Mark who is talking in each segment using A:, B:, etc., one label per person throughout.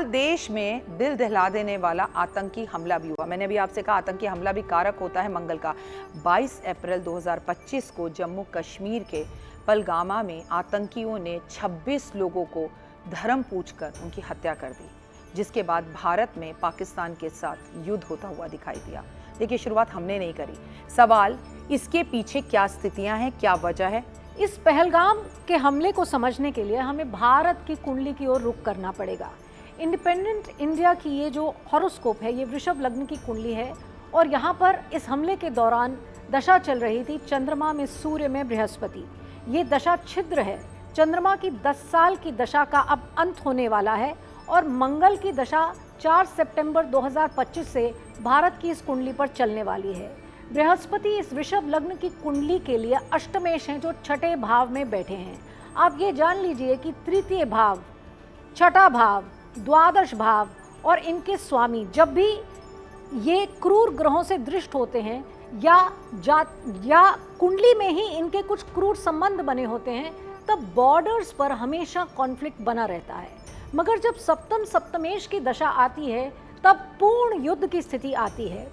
A: सवाल, देश में दिल दहला देने वाला आतंकी हमला भी हुआ। मैंने अभी आपसे कहा आतंकी हमला भी कारक होता है मंगल का। 22 अप्रैल 2025 को जम्मू कश्मीर के पहलगामा में आतंकियों ने 26 लोगों को धर्म पूछकर उनकी हत्या कर दी, जिसके बाद भारत में पाकिस्तान के साथ युद्ध होता हुआ दिखाई दिया। देखिए, शुरुआत हमने नहीं करी। सवाल, इसके पीछे क्या स्थितियां हैं, क्या वजह है?
B: इस पहलगाम के हमले को समझने के लिए हमें भारत की कुंडली की ओर रुख करना पड़ेगा। इंडिपेंडेंट इंडिया की ये जो हॉरोस्कोप है, ये वृषभ लग्न की कुंडली है और यहाँ पर इस हमले के दौरान दशा चल रही थी चंद्रमा में, सूर्य में बृहस्पति। ये दशा छिद्र है। चंद्रमा की 10 साल की दशा का अब अंत होने वाला है और मंगल की दशा 4 सितंबर 2025 से भारत की इस कुंडली पर चलने वाली है। बृहस्पति इस वृषभ लग्न की कुंडली के लिए अष्टमेश हैं, जो छठे भाव में बैठे हैं। आप ये जान लीजिए कि तृतीय भाव, छठा भाव, द्वादश भाव और इनके स्वामी जब भी ये क्रूर ग्रहों से दृष्ट होते हैं या कुंडली में ही इनके कुछ क्रूर संबंध बने होते हैं, तब बॉर्डर्स पर हमेशा कॉन्फ्लिक्ट बना रहता है। मगर जब सप्तमेश की दशा आती है, तब पूर्ण युद्ध की स्थिति आती है।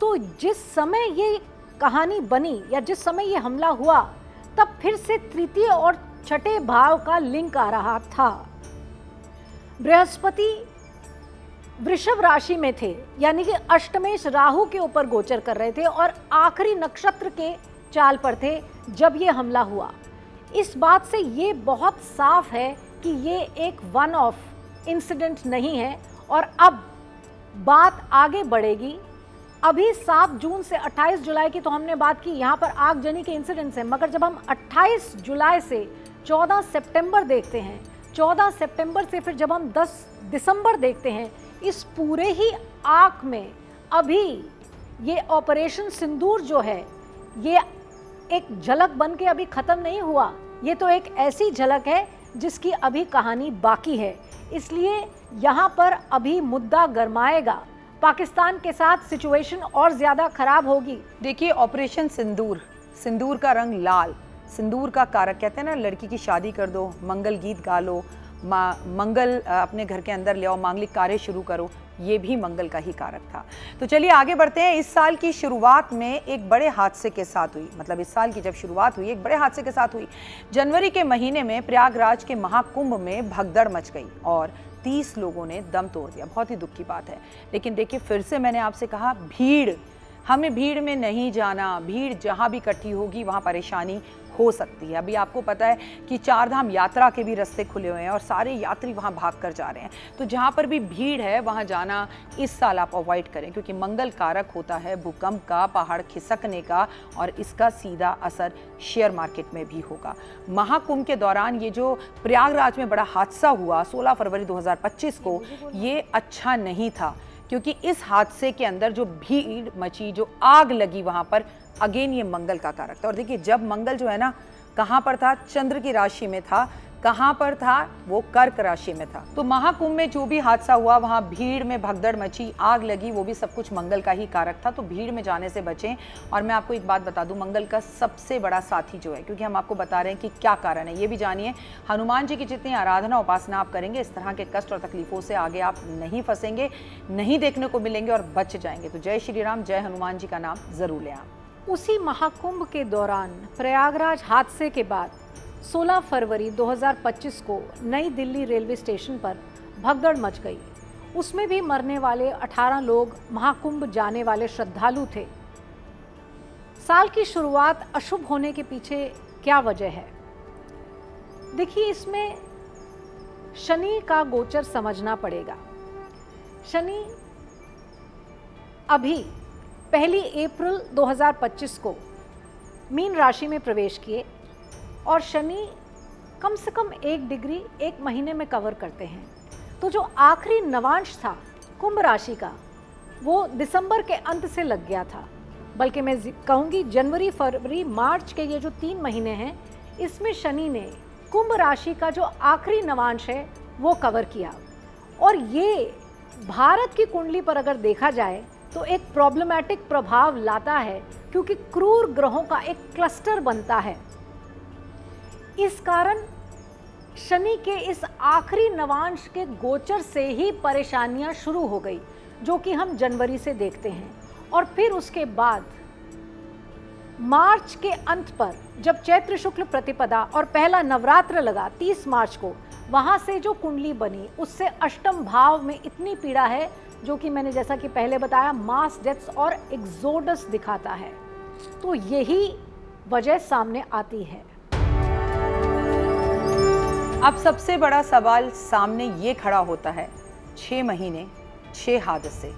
B: तो जिस समय ये कहानी बनी या जिस समय ये हमला हुआ, तब फिर से तृतीय और छठे भाव का लिंक आ रहा था। बृहस्पति वृषभ राशि में थे, यानी कि अष्टमेश राहु के ऊपर गोचर कर रहे थे और आखिरी नक्षत्र के चाल पर थे जब ये हमला हुआ। इस बात से ये बहुत साफ है कि ये एक वन ऑफ इंसिडेंट नहीं है और अब बात आगे बढ़ेगी। अभी 7 जून से 28 जुलाई की तो हमने बात की, यहाँ पर आगजनी के इंसिडेंट्स हैं, मगर जब हम 28 जुलाई से 14 सितंबर देखते हैं, 14 सितंबर से फिर जब हम 10 दिसंबर देखते हैं, इस पूरे ही आर्क में अभी ये ऑपरेशन सिंदूर जो है, ये एक झलक बन के अभी ख़त्म नहीं हुआ। ये तो एक ऐसी झलक है जिसकी अभी कहानी बाकी है। इसलिए यहाँ पर अभी मुद्दा गरमाएगा। पाकिस्तान के साथ सिचुएशन और ज़्यादा खराब होगी।
A: देखिए, ऑपरेशन सिंदूर, सिंदूर का रंग लाल, सिंदूर का कारक, कहते हैं ना, लड़की की शादी कर दो, मंगल गीत गा लो, मंगल अपने घर के अंदर ले आओ, मांगलिक कार्य शुरू करो, ये भी मंगल का ही कारक था। तो चलिए आगे बढ़ते हैं। इस साल की शुरुआत में एक बड़े हादसे के साथ हुई, मतलब इस साल की जब शुरुआत हुई एक बड़े हादसे के साथ हुई। जनवरी के महीने में प्रयागराज के महाकुंभ में भगदड़ मच गई और 30 लोगों ने दम तोड़ दिया। बहुत ही दुख की बात है। लेकिन देखिए, फिर से मैंने आपसे कहा, भीड़, हमें भीड़ में नहीं जाना। भीड़ जहाँ भी इकट्ठी होगी वहाँ परेशानी हो सकती है। अभी आपको पता है कि 4 धाम यात्रा के भी रास्ते खुले हुए हैं और सारे यात्री वहाँ भाग कर जा रहे हैं। तो जहाँ पर भी भीड़ है वहाँ जाना इस साल आप अवॉइड करें, क्योंकि मंगल कारक होता है भूकंप का, पहाड़ खिसकने का, और इसका सीधा असर शेयर मार्केट में भी होगा। महाकुंभ के दौरान ये जो प्रयागराज में बड़ा हादसा हुआ 16 फरवरी 2025 को, ये अच्छा नहीं था, क्योंकि इस हादसे के अंदर जो भीड़ मची, जो आग लगी वहाँ पर, अगेन ये मंगल का कारक था। और देखिए, जब मंगल जो है ना, कहाँ पर था? चंद्र की राशि में था। कहाँ पर था? वो कर्क राशि में था। तो महाकुंभ में जो भी हादसा हुआ, वहाँ भीड़ में भगदड़ मची, आग लगी, वो भी सब कुछ मंगल का ही कारक था। तो भीड़ में जाने से बचें। और मैं आपको एक बात बता दूं, मंगल का सबसे बड़ा साथी जो है, क्योंकि हम आपको बता रहे हैं कि क्या कारण है, ये भी जानिए। हनुमान जी की जितनी आराधना उपासना आप करेंगे, इस तरह के कष्ट और तकलीफों से आगे आप नहीं फंसेंगे, नहीं देखने को मिलेंगे और बच जाएंगे। तो जय श्री राम, जय हनुमान जी का नाम जरूर लें आप।
B: उसी महाकुंभ के दौरान प्रयागराज हादसे के बाद 16 फरवरी 2025 को नई दिल्ली रेलवे स्टेशन पर भगदड़ मच गई। उसमें भी मरने वाले 18 लोग महाकुंभ जाने वाले श्रद्धालु थे। साल की शुरुआत अशुभ होने के पीछे क्या वजह है? देखिए, इसमें शनि का गोचर समझना पड़ेगा। शनि अभी 1 अप्रैल 2025 को मीन राशि में प्रवेश किए और शनि कम से कम 1 डिग्री 1 महीने में कवर करते हैं। तो जो आखिरी नवांश था कुंभ राशि का, वो दिसंबर के अंत से लग गया था। बल्कि मैं कहूँगी जनवरी, फरवरी, मार्च के ये जो 3 महीने हैं, इसमें शनि ने कुंभ राशि का जो आखिरी नवांश है वो कवर किया। और ये भारत की कुंडली पर अगर देखा जाए तो एक प्रॉब्लमैटिक प्रभाव लाता है, क्योंकि क्रूर ग्रहों का एक क्लस्टर बनता है। इस कारण शनि के इस आखिरी नवांश के गोचर से ही परेशानियां शुरू हो गई, जो कि हम जनवरी से देखते हैं। और फिर उसके बाद मार्च के अंत पर जब चैत्र शुक्ल प्रतिपदा और पहला नवरात्र लगा 30 मार्च को, वहां से जो कुंडली बनी उससे अष्टम भाव में इतनी पीड़ा है, जो कि मैंने जैसा कि पहले बताया मास डेथ्स और एग्जोडस दिखाता है। तो यही वजह सामने आती है।
A: अब सबसे बड़ा सवाल सामने ये खड़ा होता है, 6 महीने 6 हादसे,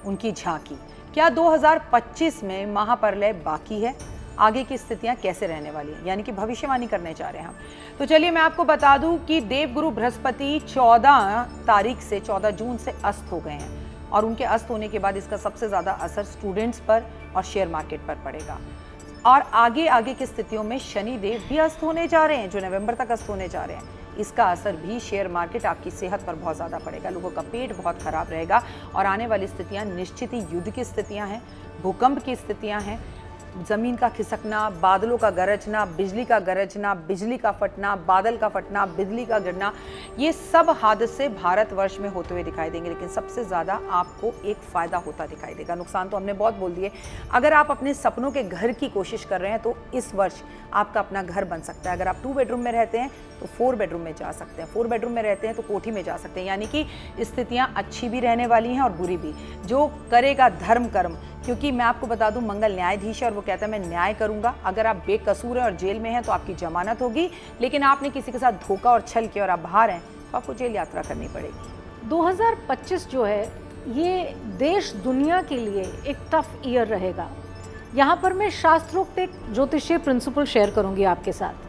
A: उनकी झांकी, क्या 2025 में महाप्रलय बाकी है? आगे की स्थितियां कैसे रहने वाली हैं, यानी कि भविष्यवाणी करने जा रहे हैं हम। तो चलिए मैं आपको बता दूं कि देवगुरु बृहस्पति 14 तारीख से 14 जून से अस्त हो गए हैं, और उनके अस्त होने के बाद इसका सबसे ज़्यादा असर स्टूडेंट्स पर और शेयर मार्केट पर पड़ेगा। और आगे की स्थितियों में शनि देव भी अस्त होने जा रहे हैं, जो नवंबर तक अस्त होने जा रहे हैं। इसका असर भी शेयर मार्केट, आपकी सेहत पर बहुत ज़्यादा पड़ेगा। लोगों का पेट बहुत खराब रहेगा, और आने वाली स्थितियां निश्चित ही युद्ध की स्थितियां हैं, भूकंप की स्थितियां हैं, ज़मीन का खिसकना, बादलों का गरजना, बिजली का गरजना, बिजली का फटना, बादल का फटना, बिजली का गिरना, ये सब हादसे भारतवर्ष में होते हुए दिखाई देंगे। लेकिन सबसे ज़्यादा आपको एक फ़ायदा होता दिखाई देगा। नुकसान तो हमने बहुत बोल दिए। अगर आप अपने सपनों के घर की कोशिश कर रहे हैं तो इस वर्ष आपका अपना घर बन सकता है। अगर आप 2 बेडरूम में रहते हैं तो 4 बेडरूम में जा सकते हैं, 4 बेडरूम में रहते हैं तो कोठी में जा सकते हैं। यानी कि स्थितियाँ अच्छी भी रहने वाली हैं और बुरी भी। जो करेगा धर्म कर्म, क्योंकि मैं आपको बता दूं मंगल न्यायाधीश है और वो कहता है मैं न्याय करूंगा। अगर आप बेकसूर हैं और जेल में हैं तो आपकी जमानत होगी, लेकिन आपने किसी के साथ धोखा और छल किया और आप बाहर हैं तो आपको जेल यात्रा करनी पड़ेगी।
B: 2025 जो है ये देश दुनिया के लिए एक टफ ईयर रहेगा। यहाँ पर मैं शास्त्रोक्त एक ज्योतिषीय प्रिंसिपल शेयर करूंगी आपके साथ।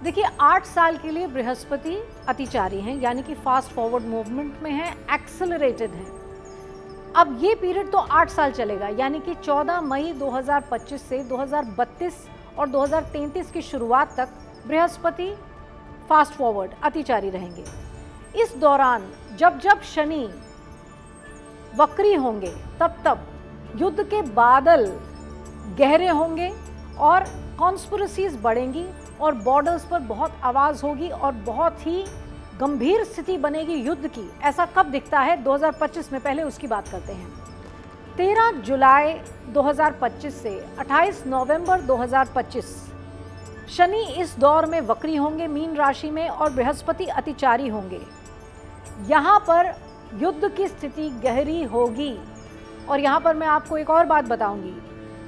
B: देखिए 8 साल के लिए बृहस्पति अतिचारी हैं, यानी कि फास्ट फॉरवर्ड मूवमेंट में है, एक्सेलरेटेड है। अब ये पीरियड तो 8 साल चलेगा, यानी कि 14 मई 2025 से 2032 और 2033 की शुरुआत तक बृहस्पति फास्ट फॉरवर्ड अतिचारी रहेंगे। इस दौरान जब जब शनि वक्री होंगे तब युद्ध के बादल गहरे होंगे और कॉन्स्पिरेसीज बढ़ेंगी और बॉर्डर्स पर बहुत आवाज़ होगी और बहुत ही गंभीर स्थिति बनेगी युद्ध की। ऐसा कब दिखता है 2025 में? पहले उसकी बात करते हैं। 13 जुलाई 2025 से 28 नवंबर 2025 शनि इस दौर में वक्री होंगे मीन राशि में और बृहस्पति अतिचारी होंगे। यहाँ पर युद्ध की स्थिति गहरी होगी। और यहाँ पर मैं आपको एक और बात बताऊंगी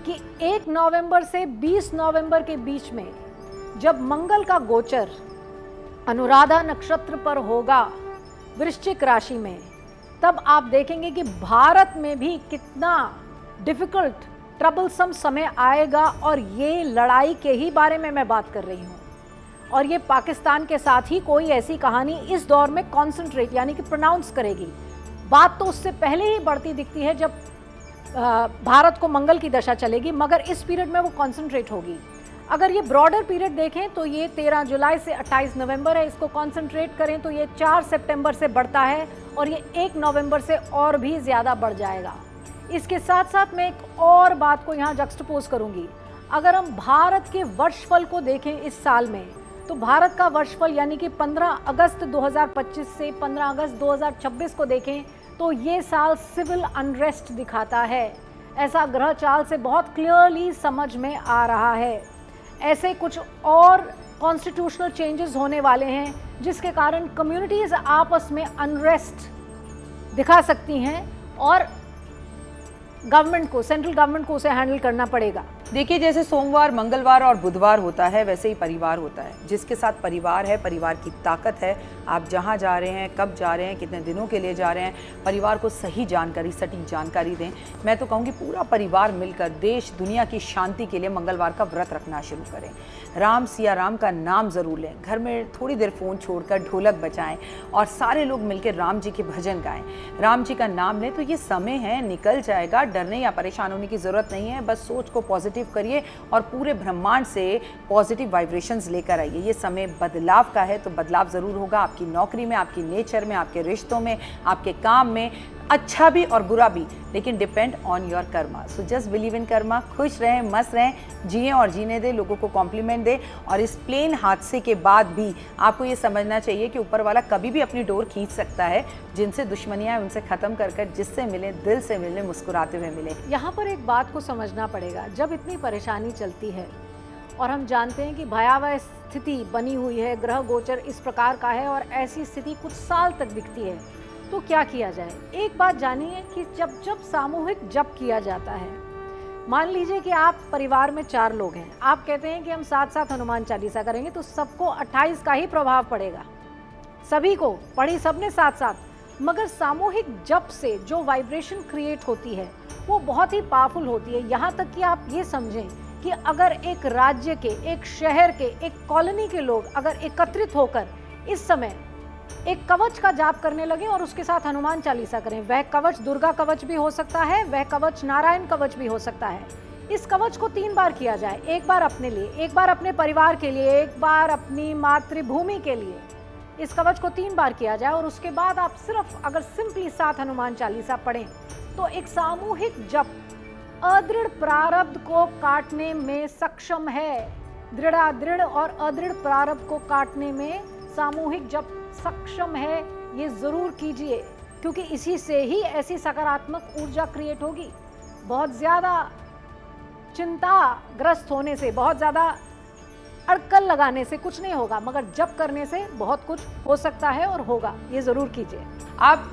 B: कि 1 नवंबर से 20 नवंबर के बीच में जब मंगल का गोचर अनुराधा नक्षत्र पर होगा वृश्चिक राशि में, तब आप देखेंगे कि भारत में भी कितना डिफिकल्ट ट्रबलसम समय आएगा। और ये लड़ाई के ही बारे में मैं बात कर रही हूँ, और ये पाकिस्तान के साथ ही कोई ऐसी कहानी इस दौर में कॉन्सेंट्रेट यानी कि प्रोनाउंस करेगी। बात तो उससे पहले ही बढ़ती दिखती है जब भारत को मंगल की दशा चलेगी, मगर इस पीरियड में वो कॉन्सेंट्रेट होगी। अगर ये ब्रॉडर पीरियड देखें तो ये 13 जुलाई से 28 नवंबर है। इसको कॉन्सेंट्रेट करें तो ये 4 सितंबर से बढ़ता है और ये 1 नवंबर से और भी ज़्यादा बढ़ जाएगा। इसके साथ साथ मैं एक और बात को यहाँ जक्सटपोज करूँगी। अगर हम भारत के वर्षफल को देखें इस साल में, तो भारत का वर्षफल यानी कि 15 अगस्त 2025 से 15 अगस्त 2026 को देखें तो ये साल सिविल अनरेस्ट दिखाता है। ऐसा ग्रह चाल से बहुत क्लियरली समझ में आ रहा है। ऐसे कुछ और कॉन्स्टिट्यूशनल चेंजेस होने वाले हैं जिसके कारण कम्युनिटीज़ आपस में अनरेस्ट दिखा सकती हैं और गवर्नमेंट को, सेंट्रल गवर्नमेंट को उसे हैंडल करना पड़ेगा।
A: देखिए, जैसे सोमवार, मंगलवार और बुधवार होता है वैसे ही परिवार होता है। जिसके साथ परिवार है, परिवार की ताकत है। आप जहाँ जा रहे हैं, कब जा रहे हैं, कितने दिनों के लिए जा रहे हैं, परिवार को सही जानकारी, सटीक जानकारी दें। मैं तो कहूँगी पूरा परिवार मिलकर देश दुनिया की शांति के लिए मंगलवार का व्रत रखना शुरू करें। राम सिया राम का नाम ज़रूर लें। घर में थोड़ी देर फ़ोन छोड़कर ढोलक बजाएं और सारे लोग मिलकर राम जी के भजन गाएं। राम जी का नाम लें तो ये समय है, निकल जाएगा। डरने या परेशान होने की ज़रूरत नहीं है। बस सोच को पॉजिटिव करिए और पूरे ब्रह्मांड से पॉजिटिव वाइब्रेशंस लेकर आइए। ये समय बदलाव का है, तो बदलाव ज़रूर होगा आपकी नौकरी में, आपकी नेचर में, आपके रिश्तों में, आपके काम में। अच्छा भी और बुरा भी, लेकिन depend on your Karma. So just believe in Karma, खुश रहें, मस्त रहें, जिएं और जीने दें, लोगों को कॉम्प्लीमेंट दें। और इस प्लेन हादसे के बाद भी आपको ये समझना चाहिए कि ऊपर वाला कभी भी अपनी डोर खींच सकता है। जिनसे दुश्मनियाँ हैं उनसे ख़त्म कर कर जिससे मिले, दिल से मिले, मुस्कुराते हुए मिले।
B: यहाँ पर एक बात को समझना पड़ेगा, जब इतनी परेशानी चलती है और हम जानते हैं कि भयावह स्थिति बनी हुई है, ग्रह गोचर इस प्रकार का है और ऐसी स्थिति कुछ साल तक दिखती है, तो क्या किया जाए। एक बात जानिए कि जब जब सामूहिक जप किया जाता है, मान लीजिए कि आप परिवार में 4 लोग हैं, आप कहते हैं कि हम साथ साथ हनुमान चालीसा करेंगे, तो सबको 28 का ही प्रभाव पड़ेगा, सभी को पढ़ी सबने साथ साथ, मगर सामूहिक जप से जो वाइब्रेशन क्रिएट होती है वो बहुत ही पावरफुल होती है। यहाँ तक कि आप ये समझें कि अगर एक राज्य के, एक शहर के, एक कॉलोनी के लोग अगर एकत्रित होकर इस समय एक कवच का जाप करने लगे और उसके साथ हनुमान चालीसा करें, वह कवच दुर्गा कवच भी हो सकता है, वह कवच नारायण कवच भी हो सकता है। इस कवच को 3 बार किया जाए, एक बार अपने लिए, एक बार अपने परिवार के लिए, एक बार अपनी मातृभूमि के लिए। इस कवच को 3 बार किया जाए और उसके बाद आप सिर्फ अगर सिंपली साथ हनुमान चालीसा पढ़ें तो एक सामूहिक जप अदृढ़ प्रारब्ध को काटने में सक्षम है। दृढ़ और अदृढ़ प्रारब्ध को काटने में सामूहिक जप सक्षम है। ये जरूर कीजिए, क्योंकि इसी से ही ऐसी सकारात्मक ऊर्जा क्रिएट होगी। बहुत ज्यादा चिंताग्रस्त होने से, बहुत ज्यादा अड़कल लगाने से कुछ नहीं होगा, मगर जप करने से बहुत कुछ हो सकता है और होगा। ये जरूर कीजिए।
A: आप